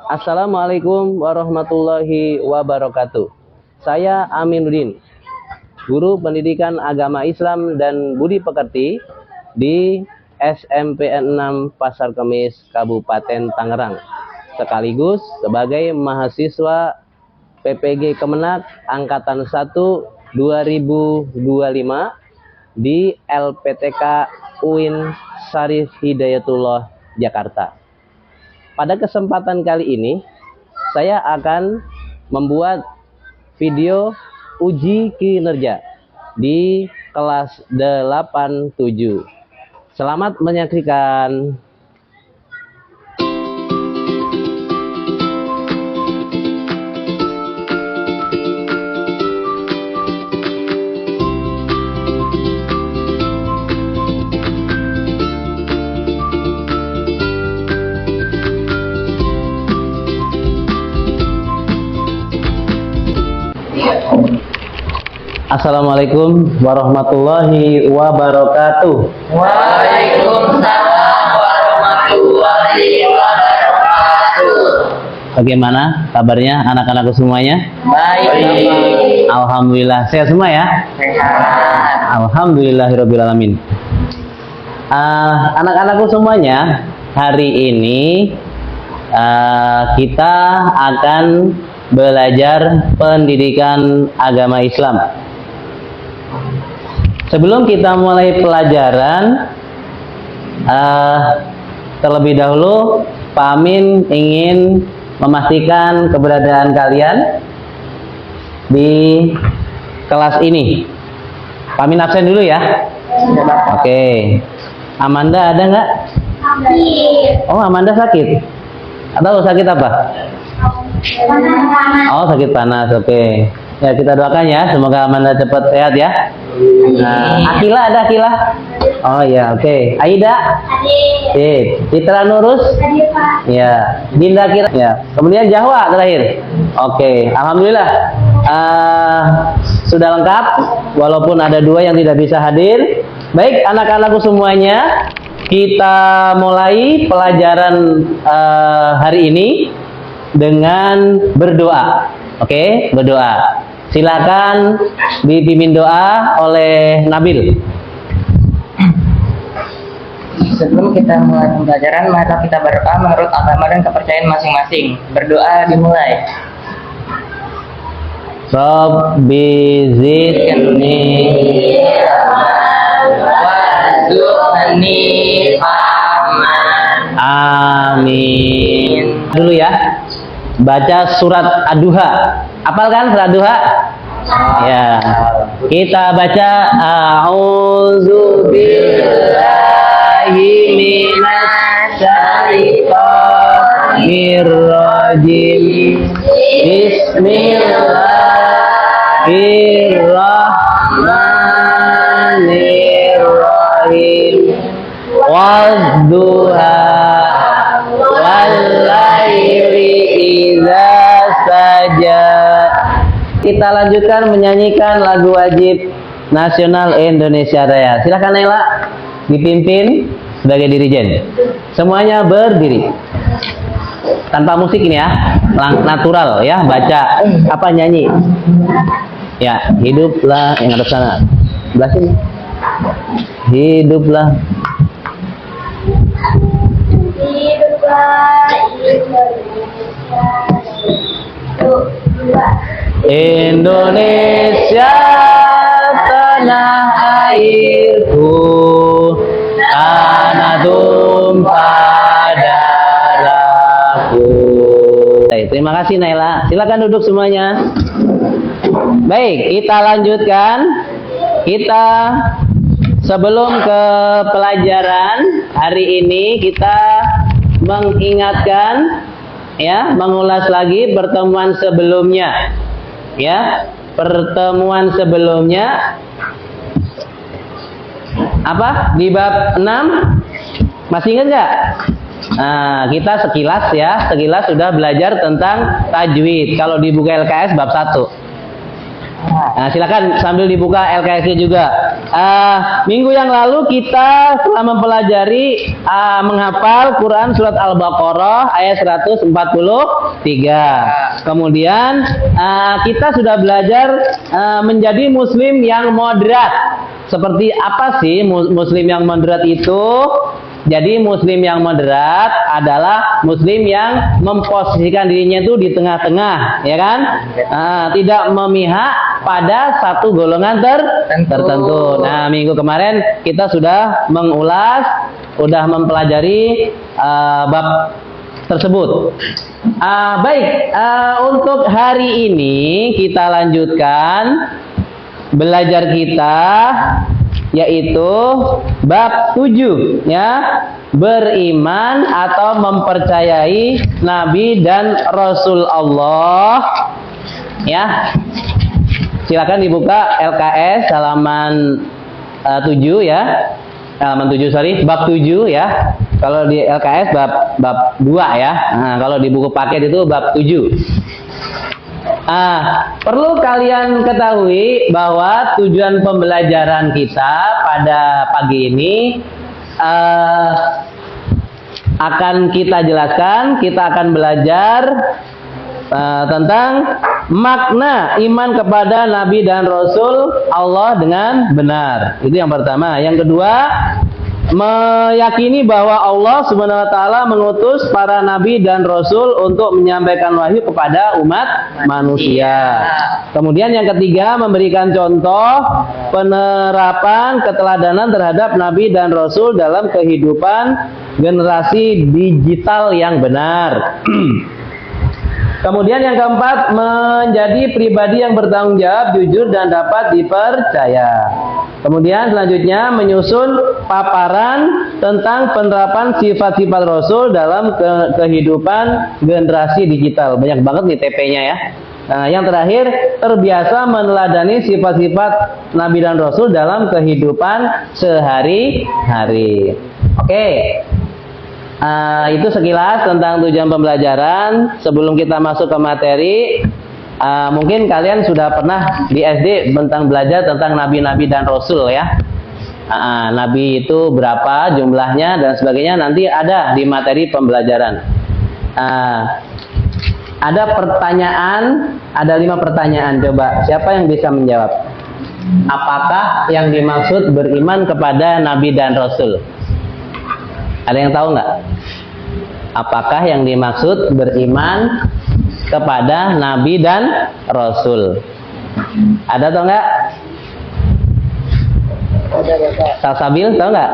Assalamualaikum warahmatullahi wabarakatuh. Saya Aminuddin, guru pendidikan agama Islam dan budi pekerti di SMPN 6 Pasar Kemis, Kabupaten Tangerang, sekaligus sebagai mahasiswa PPG Kemenak Angkatan 1 2025 di LPTK UIN Syarif Hidayatullah, Jakarta. Pada kesempatan kali ini, saya akan membuat video uji kinerja di kelas 87. Selamat menyaksikan. Assalamualaikum warahmatullahi wabarakatuh. Waalaikumsalam warahmatullahi wabarakatuh. Bagaimana kabarnya anak-anakku semuanya? Baik. Alhamdulillah, sehat semua ya? Sehat. Alhamdulillahirabbil alamin. Anak-anakku semuanya, hari ini kita akan belajar pendidikan agama Islam. Sebelum kita mulai pelajaran, terlebih dahulu Pak Amin ingin memastikan keberadaan kalian di kelas ini. Pak Amin absen dulu ya. Oke. Amanda ada nggak? Oh, Amanda sakit. Atau sakit apa? Oh, sakit panas. Oke. Ya, kita doakan ya, semoga Amanda cepat sehat ya. Akila ada Akila? Oh ya, oke. Aida? Citra Nurus? Ya. Dinda Kira? Ya. Kemudian Jahwa terakhir. Oke, alhamdulillah. Sudah lengkap, walaupun ada dua yang tidak bisa hadir. Baik, anak-anakku semuanya, kita mulai pelajaran hari ini dengan berdoa. Oke, berdoa. Silakan dipimpin doa oleh Nabil. Sebelum kita mulai pembelajaran, mari kita berdoa menurut agama dan kepercayaan masing-masing. Berdoa dimulai. Rabbi zidni warzuqni fahman. Amin. Dulu ya. Baca surat Ad-Duha. Hafal kan surat Ad-Duha? Ya. Kita baca a'udzu billahi minasyaitonir rajim. Bismillahirrahmanirrahim. Wad-duha saja. Kita lanjutkan menyanyikan lagu wajib nasional Indonesia Raya. Silakan Naila dipimpin sebagai dirijen. Semuanya berdiri. Tanpa musik ini ya, natural ya, baca apa nyanyi. Ya, hiduplah yang ada sana. Sebelah sini. Hiduplah. Indonesia tanah airku, tanah tumpah darahku. Terima kasih Naila. Silakan duduk semuanya. Baik, kita lanjutkan. Kita sebelum ke pelajaran hari ini kita mengingatkan ya, mengulas lagi pertemuan sebelumnya. Ya, pertemuan sebelumnya apa? Di bab 6 masih ingat nggak? Nah, kita sekilas sudah belajar tentang tajwid. Kalau di buku LKS bab 1. Nah, silakan sambil dibuka LKS-nya juga. Minggu yang lalu kita telah mempelajari menghafal Quran surat Al-Baqarah ayat 143. Kemudian kita sudah belajar menjadi muslim yang moderat. Seperti apa sih muslim yang moderat itu? Jadi muslim yang moderat adalah muslim yang memposisikan dirinya itu di tengah-tengah, ya kan? Tidak memihak pada satu golongan tertentu. Nah, minggu kemarin kita sudah mengulas, sudah mempelajari bab tersebut. Baik, untuk hari ini kita lanjutkan belajar kita, yaitu bab 7, ya, beriman atau mempercayai Nabi dan Rasul Allah, ya. Silakan dibuka LKS halaman 7, ya, halaman 7, sorry, bab 7, ya. Kalau di LKS bab 2, ya. Nah, kalau di buku paket itu bab 7. Perlu kalian ketahui bahwa tujuan pembelajaran kita pada pagi ini akan kita jelaskan. Kita akan belajar tentang makna iman kepada Nabi dan Rasul Allah dengan benar. Itu yang pertama. Yang kedua, meyakini bahwa Allah Subhanahu wa taala mengutus para nabi dan rasul untuk menyampaikan wahyu kepada umat manusia. Kemudian yang ketiga, memberikan contoh penerapan keteladanan terhadap nabi dan rasul dalam kehidupan generasi digital yang benar. Kemudian yang keempat, menjadi pribadi yang bertanggung jawab, jujur dan dapat dipercaya. Kemudian selanjutnya menyusun paparan tentang penerapan sifat-sifat Rasul dalam kehidupan generasi digital. Banyak banget nih TP-nya, ya. Nah, yang terakhir, terbiasa meneladani sifat-sifat Nabi dan Rasul dalam kehidupan sehari-hari. Oke. Itu sekilas tentang tujuan pembelajaran. Sebelum kita masuk ke materi, mungkin kalian sudah pernah di SD tentang belajar tentang nabi-nabi dan rasul, ya. Nabi itu berapa jumlahnya dan sebagainya, nanti ada di materi pembelajaran. Ada pertanyaan, ada 5 pertanyaan. Coba siapa yang bisa menjawab? Apakah yang dimaksud beriman kepada nabi dan rasul? Ada yang tahu nggak? Apakah yang dimaksud beriman kepada Nabi dan Rasul? Ada atau enggak? Salsabil, tahu nggak?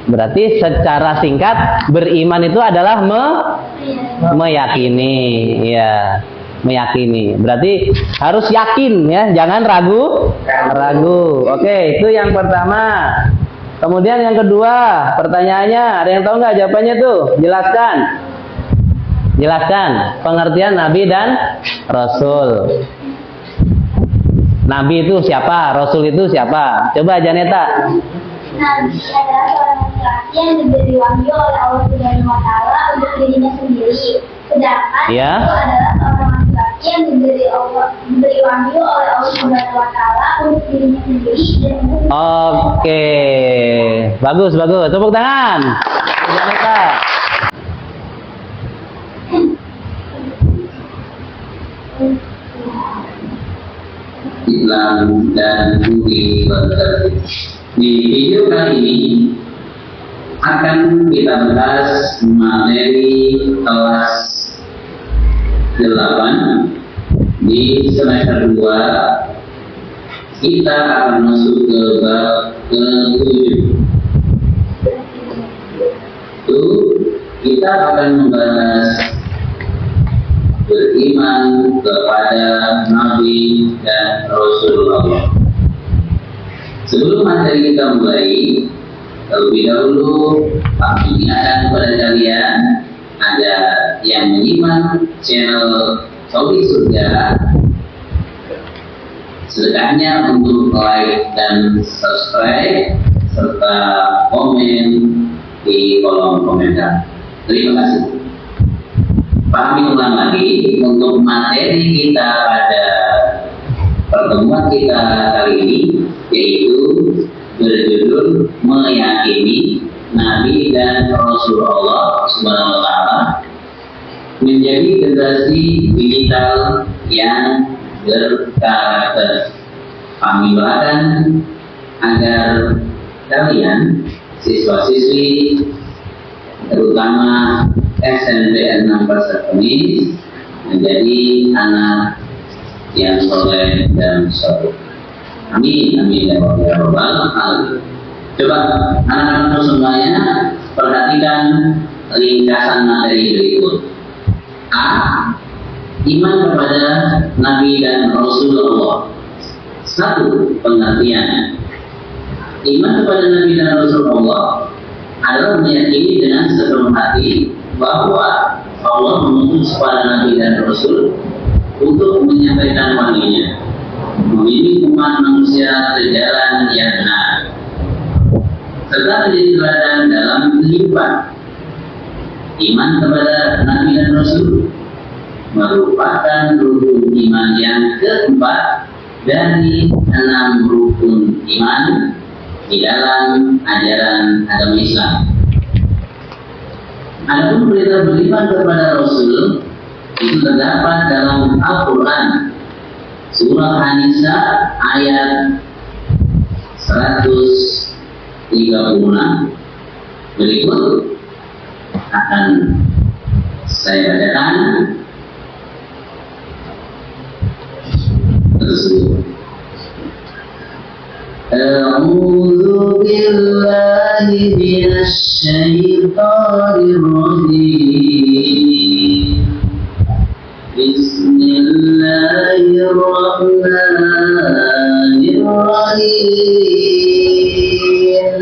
Berarti secara singkat, beriman itu adalah meyakini, ya, meyakini. Berarti harus yakin, ya, jangan ragu. Oke, itu yang pertama. Kemudian yang kedua, pertanyaannya, ada yang tahu nggak jawabannya tuh? Jelaskan pengertian Nabi dan Rasul. Nabi itu siapa? Rasul itu siapa? Coba Janeta. Nabi adalah seorang laki-laki yang diberi wahyu oleh Allah Subhanahu wa taala untuk dirinya sendiri. Sedangkan Ya. itu adalah seorang laki-laki yang diberi wahyu oleh Allah Subhanahu wa taala untuk dirinya sendiri dan Oke, bagus. Tepuk tangan. Janeta. Islam dan budi pekerti. Di video kali ini akan kita bahas materi kelas 8 di semester 2. Kita akan masuk ke bab ke-7. Itu kita akan membahas beriman kepada Nabi dan Rasulullah. Sebelum materi kita mulai, terlebih dahulu kami ingatkan kepada kalian, ada yang menyimak channel Saudi Surga, sedekahnya untuk like dan subscribe serta komen di kolom komentar. Terima kasih. Kami ulang lagi, untuk materi kita pada pertemuan kita kali ini, yaitu berjudul meyakini Nabi dan Rasulullah Subhanahu wa Ta'ala menjadi generasi digital yang berkarakter. Kami doakan agar kalian siswa-siswi terutama SMP 6 Pasar Kemis menjadi anak yang soleh dan soleh. Amin, amin ya rabbal alamin. Coba anak-anak semuanya perhatikan ringkasan materi berikut. A. Iman kepada Nabi dan Rasulullah. 1. Pengertian. Iman kepada Nabi dan Rasulullah adalah meyakini dengan sepenuh hati bahwa Allah mengutus para Nabi dan Rasul untuk menyampaikan wahyunya, membimbing umat manusia ke jalan yang benar, serta menjadi teladan dalam kehidupan. Iman kepada Nabi dan Rasul merupakan rukun iman yang keempat dari 6 rukun iman di dalam ajaran agama Islam. Adapun perintah beriman kepada Rasul itu terdapat dalam Al-Quran surah An-Nisa ayat 136. Berikut akan saya bacakan tersebut. A'udzu billahi minasy syaithanir rajim. Bismillahirrahmanirrahim.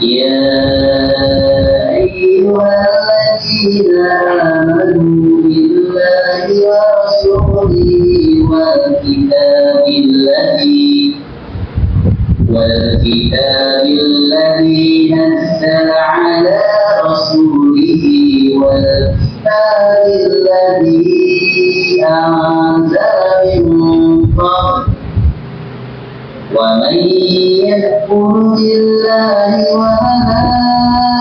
Ya ayyuhalladzina amanu billahi wa rasulihi wal kitabil ladzi nazzala ala rasulihi wal kitabil ladzi anzala min qabl wa man yakfur billahi wa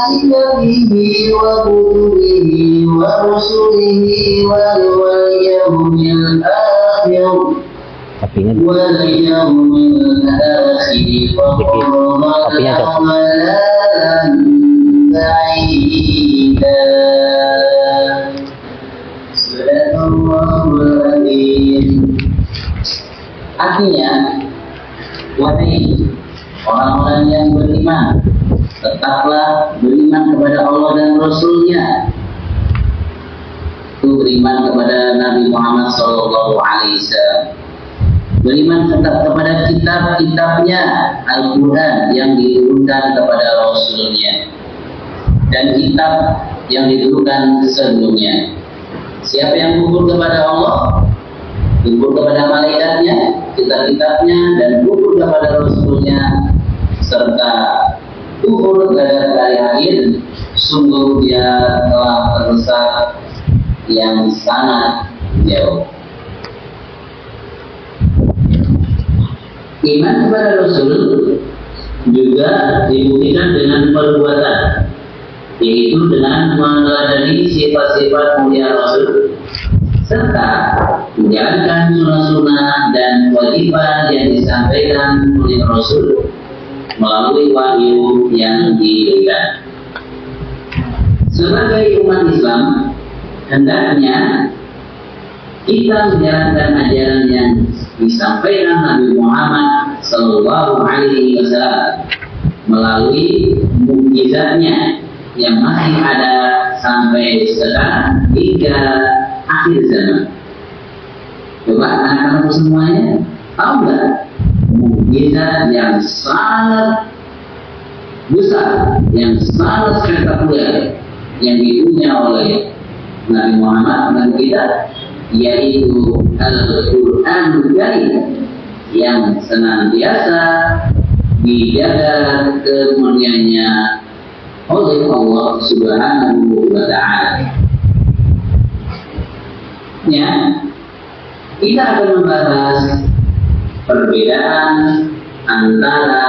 malaikatihi wa kutubihi wa rusulihi wal yawmil akhir wal yawmil akhir faqad dhalalan ba'ida. Subhanallahul azim. Artinya, wahai orang-orang yang beriman, tetaplah beriman kepada Allah dan Rasul-Nya. Itu beriman kepada Nabi Muhammad SAW. Beriman kepada kitab-kitabnya, Al-Quran yang diturunkan kepada Rasul-Nya dan kitab yang diturunkan sebelumnya. Siapa yang kufur kepada Allah, kufur kepada malaikatnya, kitab-kitabnya, dan kufur kepada Rasul-Nya, serta kufur terhadap hari akhir, sungguh dia telah tersesat yang sangat jauh. Iman kepada Rasul juga dibuktikan dengan perbuatan, yaitu dengan meneladani sifat-sifat mulia Rasul serta menjalankan sunnah-sunnah dan kewajiban yang disampaikan oleh Rasul melalui wahyu yang diberikan. Sebagai umat Islam, hendaknya kita menjalankan ajaran yang disampaikan Nabi Muhammad Sallallahu Alaihi Wasallam melalui mukjizatnya yang masih ada sampai sekarang hingga akhir zaman. Coba anak-anak semuanya tahu nggak mukjizat yang sangat besar, yang sangat spektakuler yang dipunya oleh Nabi Muhammad dan kita, yaitu Al-Quranul Karim yang senantiasa dijaga kemuliaannya oleh Allah Subhanahu wa Ta'ala. Ya, kita akan membahas perbedaan antara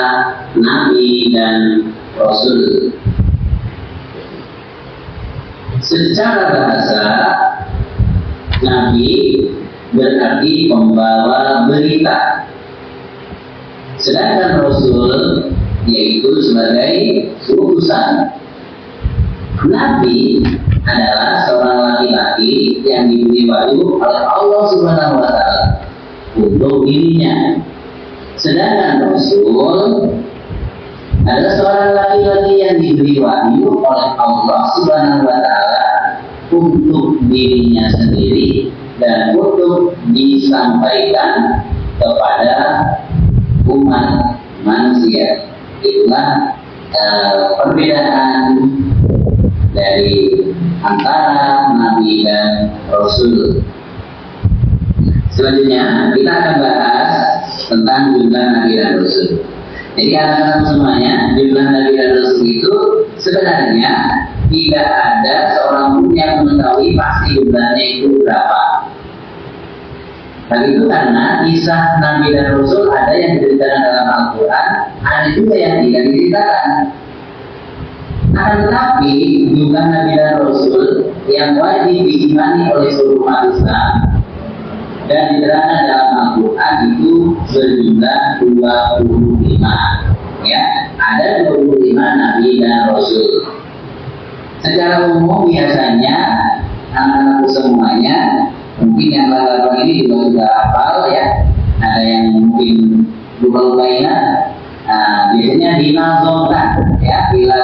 Nabi dan Rasul. Secara bahasa, Nabi berarti pembawa berita, sedangkan Rasul yaitu sebagai utusan. Nabi adalah seorang laki-laki yang diberi wahyu oleh Allah Subhanahu wa Ta'ala untuk dirinya, sedangkan Rasul adalah seorang laki-laki yang diberi wahyu oleh Allah Subhanahu wa Ta'ala untuk dirinya sendiri dan untuk disampaikan kepada umat manusia. Itulah perbedaan dari antara Nabi dan Rasul. Selanjutnya kita akan bahas tentang jumlah Nabi dan Rasul. Jadi anak-anak semuanya, jumlah Nabi dan Rasul itu sebenarnya tidak ada seorang pun yang mengetahui pasti jumlahnya itu berapa. Hal itu karena kisah Nabi dan Rasul ada yang diceritakan dalam Al-Quran, ada juga yang tidak diceritakan. Akan tetapi jumlah Nabi dan Rasul yang wajib diimani oleh seluruh umat Islam dan diterangkan dalam Al-Quran itu berjumlah 25. Ya, ada 25 Nabi dan Rasul. Secara umum biasanya anak-anak semuanya, mungkin yang lama ini juga sudah hafal ya. Ada yang mungkin lupa-lupa ingat. Nah, biasanya dinazomkan ya, bila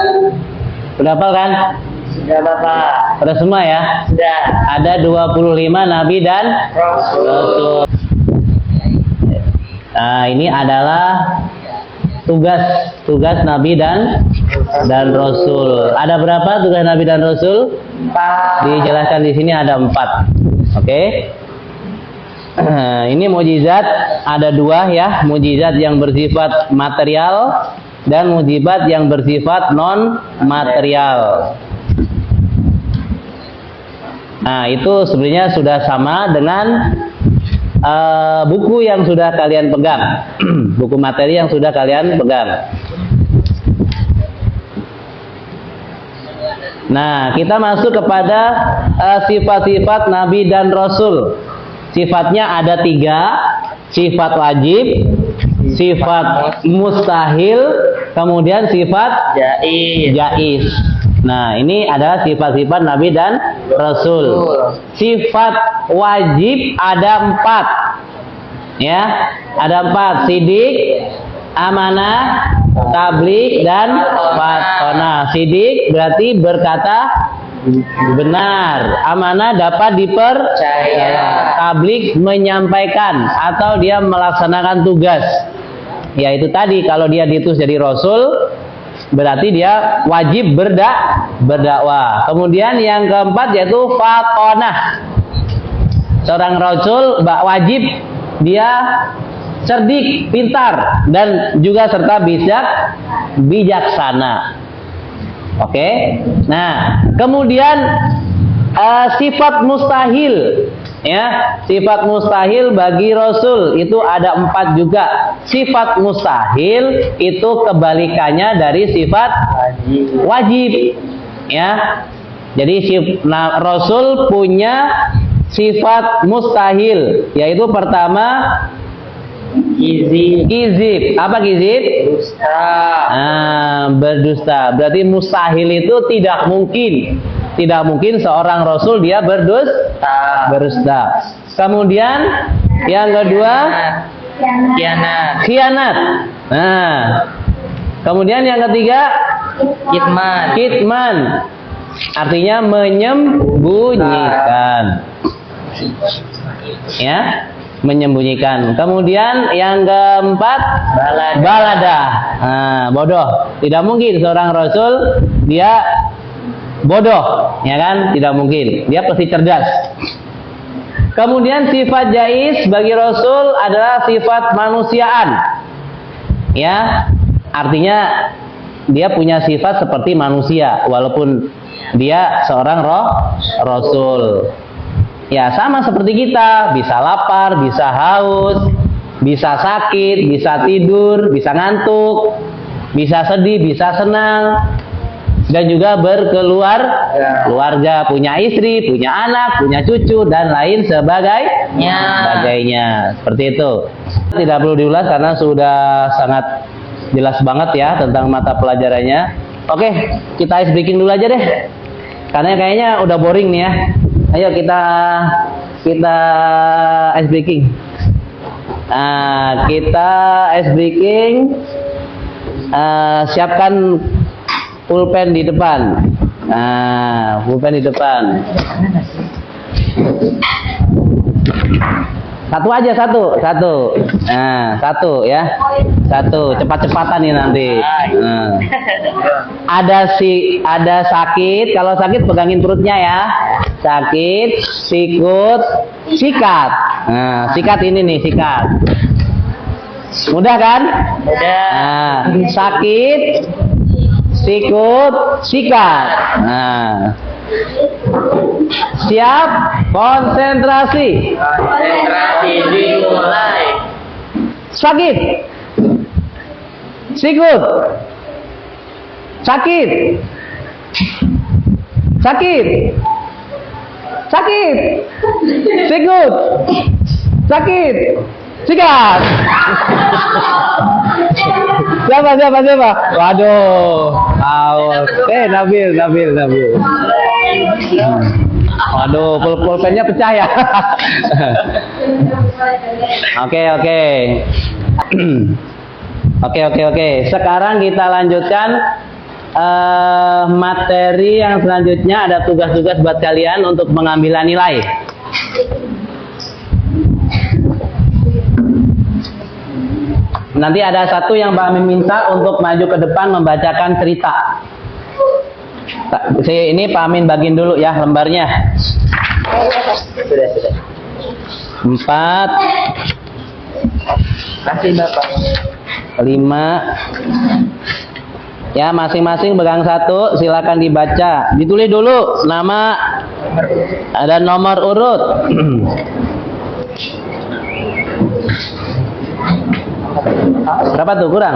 Sudah hafal kan? Sudah Bapak. Sudah semua ya? Sudah. Ada 25 Nabi dan Rasul. Nah, ini adalah tugas Nabi dan Rasul. Ada berapa tugas Nabi dan Rasul? 4. Dijelaskan di sini ada 4. Oke. Ini mukjizat ada 2 ya, mukjizat yang bersifat material dan mukjizat yang bersifat non material. Nah, itu sebenarnya sudah sama dengan buku yang sudah kalian pegang. Buku materi yang sudah kalian pegang. Nah, kita masuk kepada sifat-sifat Nabi dan Rasul. Sifatnya ada 3. Sifat wajib, sifat mustahil, kemudian sifat jaiz. Nah, ini adalah sifat-sifat Nabi dan Rasul. Sifat wajib ada 4. Ya, ada 4. Sidik, amanah, tabligh, dan fatona. Sidik berarti berkata benar. Amanah dapat dipercaya. Tabligh menyampaikan atau dia melaksanakan tugas. Yaitu tadi kalau dia diutus jadi Rasul, berarti dia wajib berdakwah. Kemudian yang keempat yaitu fatonah. Seorang Rasul wajib dia cerdik, pintar, dan juga serta bijaksana. Oke. Nah, kemudian sifat mustahil. Ya, sifat mustahil bagi Rasul itu ada 4 juga. Sifat mustahil itu kebalikannya dari sifat wajib. Ya, jadi Rasul punya sifat mustahil, yaitu pertama kizib. Apa kizib? Dusta. Berdusta. Berarti mustahil itu tidak mungkin. Tidak mungkin seorang Rasul dia berdusta. Kemudian yang kedua khianat. Nah, kemudian yang ketiga kitman. Artinya menyembunyikan. Ya, menyembunyikan. Kemudian yang keempat balada. Bodoh. Tidak mungkin seorang Rasul dia bodoh, ya kan? Tidak mungkin. Dia pasti cerdas. Kemudian sifat jaiz bagi Rasul adalah sifat manusiaan. Ya, artinya dia punya sifat seperti manusia walaupun dia seorang Rasul. Ya sama seperti kita, bisa lapar, bisa haus, bisa sakit, bisa tidur, bisa ngantuk, bisa sedih, bisa senang, dan juga keluarga, punya istri, punya anak, punya cucu, dan lain sebagainya. Seperti itu. Tidak perlu diulas karena sudah sangat jelas banget ya tentang mata pelajarannya. Oke, kita ice breaking dulu aja deh. Karena kayaknya udah boring nih ya. Ayo kita ice breaking. Nah, kita ice breaking. Siapkan pulpen di depan. Nah, pulpen di depan. Satu aja, satu. Nah, satu ya. Satu, cepat-cepatan nih nanti. Nah. Ada sakit, kalau sakit pegangin perutnya ya. Sakit, sikut, sikat. Nah, sikat ini nih, sikat. Mudah kan? Mudah. Nah, sakit, sikut, sikat. Nah. Siap, konsentrasi. Konsentrasi dimulai. Sakit, sikut, sakit, sakit, sakit, sikut, sakit, sikat. Siapa? Waduh, Nabil. Waduh, pulpennya pecah ya. Oke. Sekarang kita lanjutkan materi yang selanjutnya. Ada tugas-tugas buat kalian untuk mengambil nilai. Nanti ada satu yang Pak Amin minta untuk maju ke depan membacakan cerita. Ini Pak Amin bagiin dulu ya lembarnya. Sudah. 4, Kasih Bapak. 5. Ya, masing-masing pegang satu, silakan dibaca. Ditulis dulu nama dan nomor urut. Berapa tuh kurang?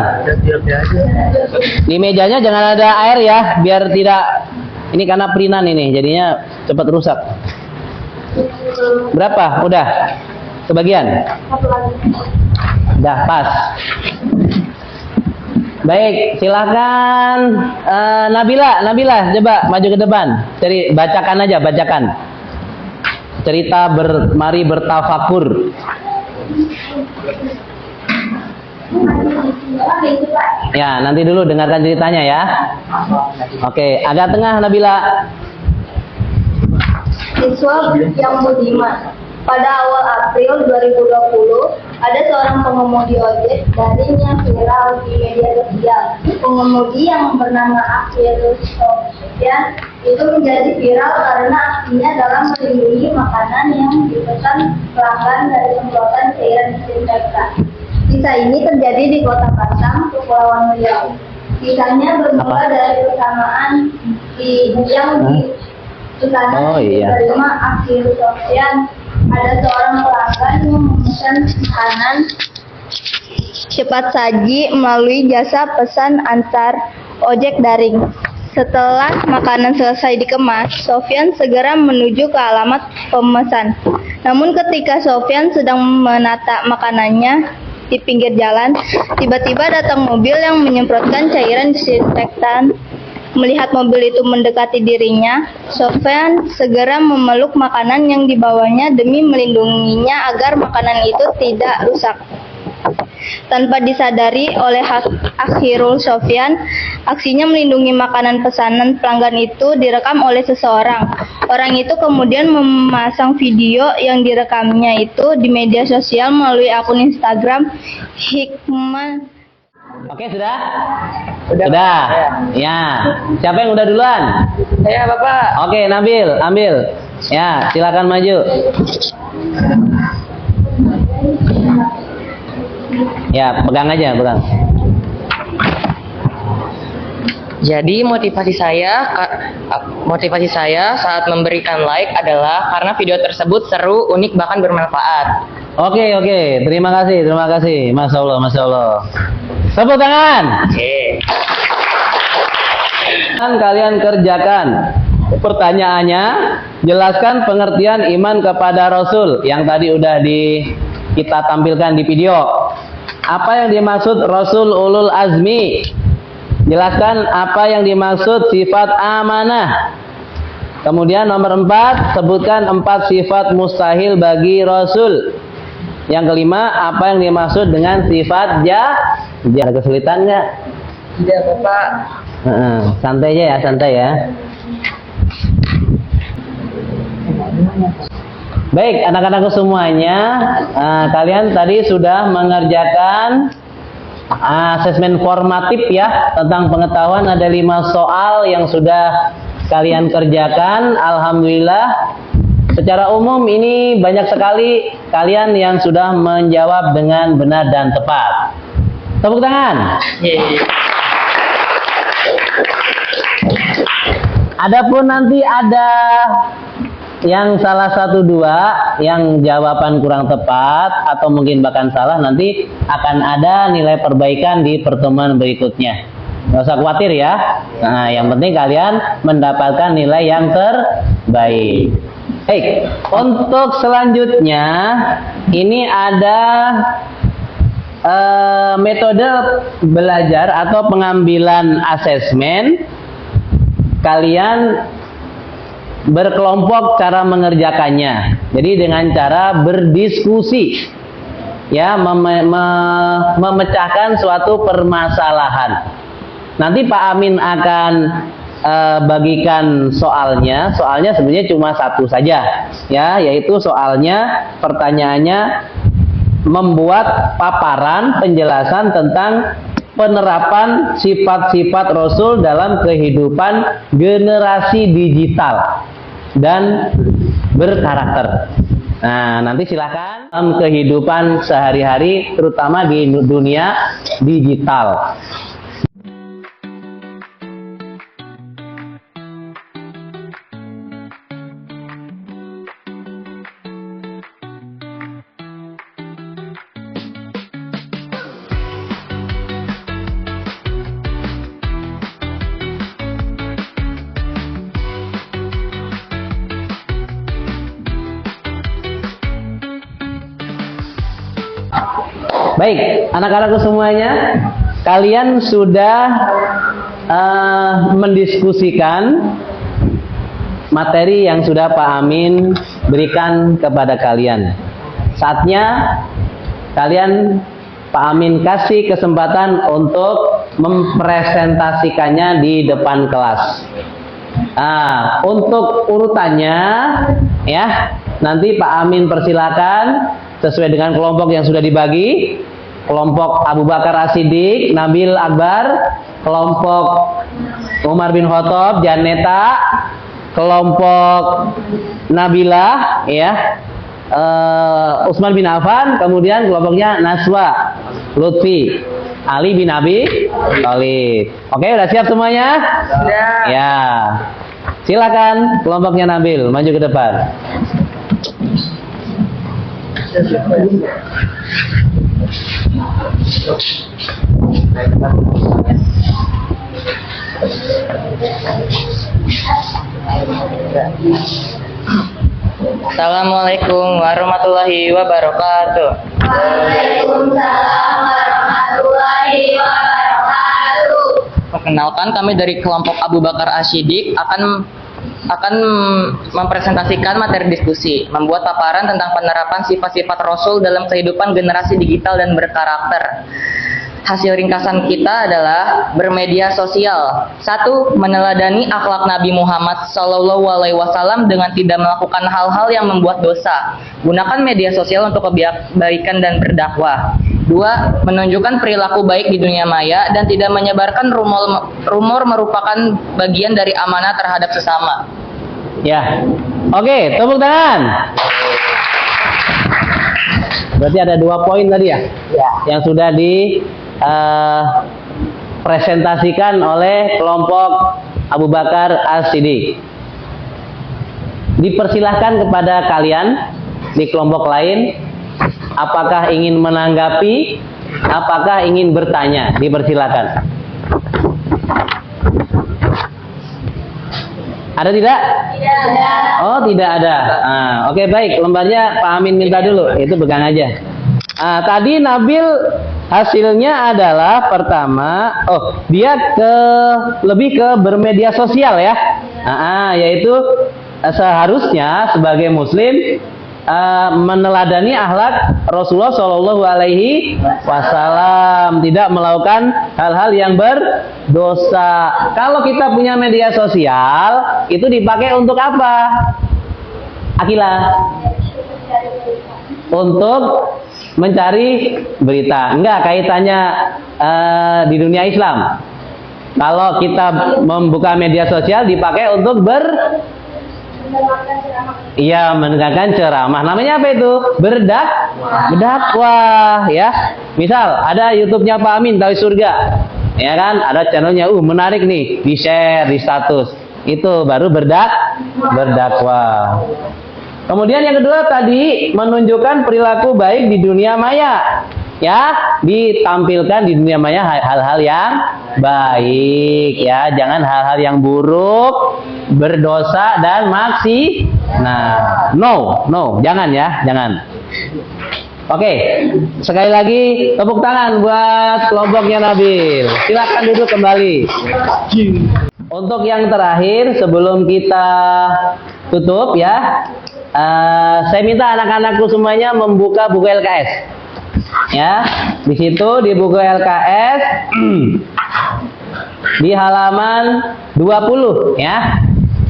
Di mejanya jangan ada air ya, biar tidak. Ini karena printan ini, jadinya cepat rusak. Berapa? Udah? Kebagian? Udah pas. Baik, silakan Nabila, coba maju ke depan. Bacakan aja. Cerita mari bertafakur. Ya, nanti dulu dengarkan ceritanya ya. Oke, agak tengah Nabila. Siswa yang budiman. Pada awal April 2020, ada seorang pengemudi ojek daring yang viral di media sosial. Pengemudi yang bernama Akhirul Sofyan itu menjadi viral karena aksinya dalam melindungi makanan yang dipesan pelanggan dari semprotan cairan disinfektan. Kisah ini terjadi di Kota Batam, Kepulauan Riau. Kisahnya bermula dari persamaan yang diterima Akhirul Sofyan. Ada seorang pelanggan yang memesan makanan cepat saji melalui jasa pesan antar ojek daring. Setelah makanan selesai dikemas, Sofyan segera menuju ke alamat pemesan. Namun ketika Sofyan sedang menata makanannya di pinggir jalan, tiba-tiba datang mobil yang menyemprotkan cairan disinfektan. Melihat mobil itu mendekati dirinya, Sofyan segera memeluk makanan yang dibawanya demi melindunginya agar makanan itu tidak rusak. Tanpa disadari oleh Akhirul Sofyan, aksinya melindungi makanan pesanan pelanggan itu direkam oleh seseorang. Orang itu kemudian memasang video yang direkamnya itu di media sosial melalui akun Instagram Hikmah. Oke, sudah? Sudah. Ya. Siapa yang udah duluan? Saya Bapak. Oke, Nabil, ambil. Ya, silakan maju. Ya, pegang aja, pegang. Jadi motivasi saya saat memberikan like adalah karena video tersebut seru, unik, bahkan bermanfaat. Oke, terima kasih, Masya Allah. Tepuk tangan. Oke. Kalian kerjakan. Pertanyaannya, jelaskan pengertian iman kepada Rasul yang tadi udah kita tampilkan di video. Apa yang dimaksud Rasul ulul azmi? Jelaskan apa yang dimaksud sifat amanah. Kemudian nomor 4, sebutkan 4 sifat mustahil bagi Rasul. Yang kelima, apa yang dimaksud dengan sifat ada kesulitan nggak? Tidak, Bapak. Santai aja ya, santai ya. Baik, anak-anakku semuanya, kalian tadi sudah mengerjakan asesmen formatif ya tentang pengetahuan. Ada 5 soal yang sudah kalian kerjakan. Alhamdulillah, secara umum ini banyak sekali kalian yang sudah menjawab dengan benar dan tepat. Tepuk tangan. Adapun nanti ada yang salah 1, 2 yang jawaban kurang tepat atau mungkin bahkan salah, nanti akan ada nilai perbaikan di pertemuan berikutnya. Nggak usah khawatir ya. Nah, yang penting kalian mendapatkan nilai yang terbaik. Baik, untuk selanjutnya ini ada metode belajar atau pengambilan asesmen. Kalian berkelompok cara mengerjakannya. Jadi dengan cara berdiskusi, ya, memecahkan suatu permasalahan. Nanti Pak Amin akan bagikan soalnya. Soalnya sebenarnya cuma 1 saja, ya, yaitu soalnya pertanyaannya membuat paparan penjelasan tentang penerapan sifat-sifat Rasul dalam kehidupan generasi digital dan berkarakter. Nah, nanti silakan dalam kehidupan sehari-hari, terutama di dunia digital. Baik, anak-anakku semuanya, kalian sudah mendiskusikan materi yang sudah Pak Amin berikan kepada kalian. Saatnya kalian, Pak Amin kasih kesempatan untuk mempresentasikannya di depan kelas. Untuk urutannya, ya, nanti Pak Amin persilakan sesuai dengan kelompok yang sudah dibagi. Kelompok Abu Bakar As-Siddiq, Nabil Akbar, kelompok Umar bin Khattab, Janeta, kelompok Nabilah, ya, Utsman bin Affan, kemudian kelompoknya Naswa, Lutfi, Ali bin Abi Thalib. Oke, udah siap semuanya? Sudah. Ya. Silakan kelompoknya Nabil maju ke depan. Assalamualaikum warahmatullahi wabarakatuh. Waalaikumsalam warahmatullahi wabarakatuh. Perkenalkan, kami dari kelompok Abu Bakar As-Siddiq akan mempresentasikan materi diskusi, membuat paparan tentang penerapan sifat-sifat Rasul dalam kehidupan generasi digital dan berkarakter. Hasil ringkasan kita adalah bermedia sosial. 1. Meneladani akhlak Nabi Muhammad SAW dengan tidak melakukan hal-hal yang membuat dosa. Gunakan media sosial untuk kebaikan dan berdakwah. 2. Menunjukkan perilaku baik di dunia maya dan tidak menyebarkan rumor merupakan bagian dari amanah terhadap sesama. Ya. Oke, tepuk tangan. Berarti ada 2 poin tadi ya? Ya. Yang sudah dipresentasikan oleh kelompok Abu Bakar As-Siddiq. Dipersilahkan kepada kalian di kelompok lain, apakah ingin menanggapi, apakah ingin bertanya, dipersilakan. Ada tidak? Tidak ada. Oh, tidak ada. Oke, baik. Lembarnya Pak Amin minta dulu. Itu pegang aja. Tadi Nabil hasilnya adalah pertama, dia lebih ke bermedia sosial ya. Yaitu seharusnya sebagai muslim meneladani akhlak Rasulullah Shallallahu Alaihi Wasallam, tidak melakukan hal-hal yang berdosa. Kalau kita punya media sosial, itu dipakai untuk apa? Akila? Untuk mencari berita. Enggak, kaitannya di dunia Islam. Kalau kita membuka media sosial dipakai untuk mendengarkan ceramah. Namanya apa itu? Berdakwah ya. Misal ada YouTube-nya Pak Amin Tauhid Surga. Ya kan? Ada channelnya menarik nih, di-share di status. Itu baru berdakwah. Kemudian yang kedua tadi menunjukkan perilaku baik di dunia maya. Ya, ditampilkan di dunia maya hal-hal yang baik ya, jangan hal-hal yang buruk, berdosa dan maksi. Nah, no, jangan ya, jangan. Oke, sekali lagi tepuk tangan buat kelompoknya Nabil. Silakan duduk kembali. Untuk yang terakhir sebelum kita tutup ya, saya minta anak-anakku semuanya membuka buku LKS. Ya, di situ di buku LKS di halaman 20 ya.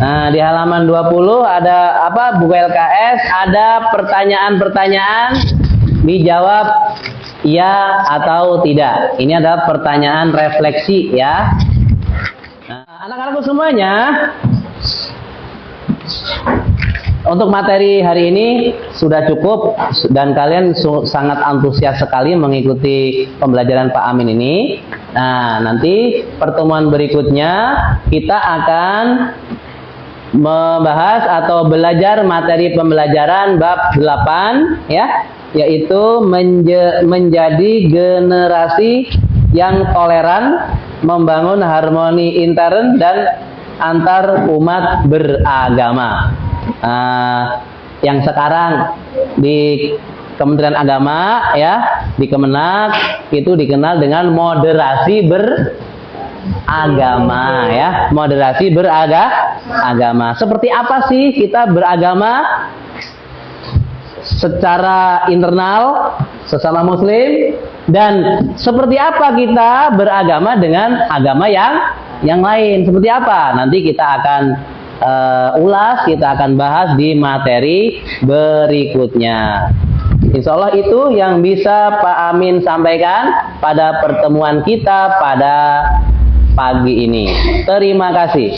Nah, di halaman 20 ada apa? Buku LKS ada pertanyaan-pertanyaan, dijawab ya atau tidak. Ini adalah pertanyaan refleksi ya. Nah, anak-anakku semuanya, untuk materi hari ini sudah cukup dan kalian sangat antusias sekali mengikuti pembelajaran Pak Amin ini. Nah, nanti pertemuan berikutnya kita akan membahas atau belajar materi pembelajaran bab 8 ya, yaitu menjadi generasi yang toleran, membangun harmoni intern dan antar umat beragama. Yang sekarang di Kementerian Agama ya, di Kemenak itu dikenal dengan moderasi beragama ya, moderasi beragama. Seperti apa sih kita beragama secara internal sesama muslim, dan seperti apa kita beragama dengan agama yang lain? Seperti apa? Nanti kita akan ulas, kita akan bahas di materi berikutnya. Insya Allah itu yang bisa Pak Amin sampaikan pada pertemuan kita pada pagi ini. Terima kasih.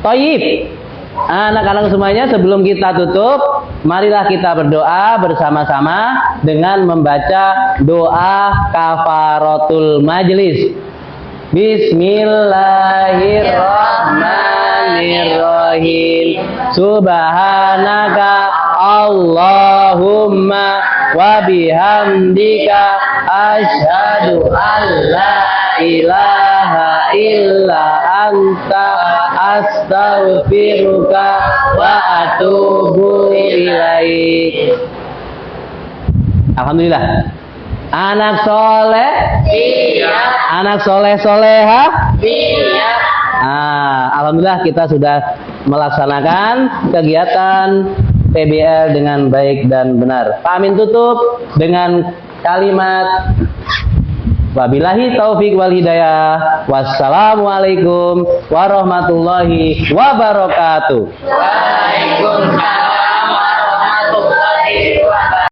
Thayyib. Anak-anak semuanya, sebelum kita tutup, marilah kita berdoa bersama-sama dengan membaca doa kafaratul majlis. Bismillahirrahmanirrahim. Subhanaka Allahumma wa bihamdika asyhadu an la ilaha illa anta astaghfiruka wa atubu ilaik. Alhamdulillah. Anak soleh siap. Anak soleh soleha siap. Alhamdulillah kita sudah melaksanakan kegiatan PBL dengan baik dan benar. Pak Amin tutup dengan kalimat wabillahi taufik wal hidayah. Wassalamualaikum warahmatullahi wabarakatuh. Waalaikumsalam warahmatullahi wabarakatuh.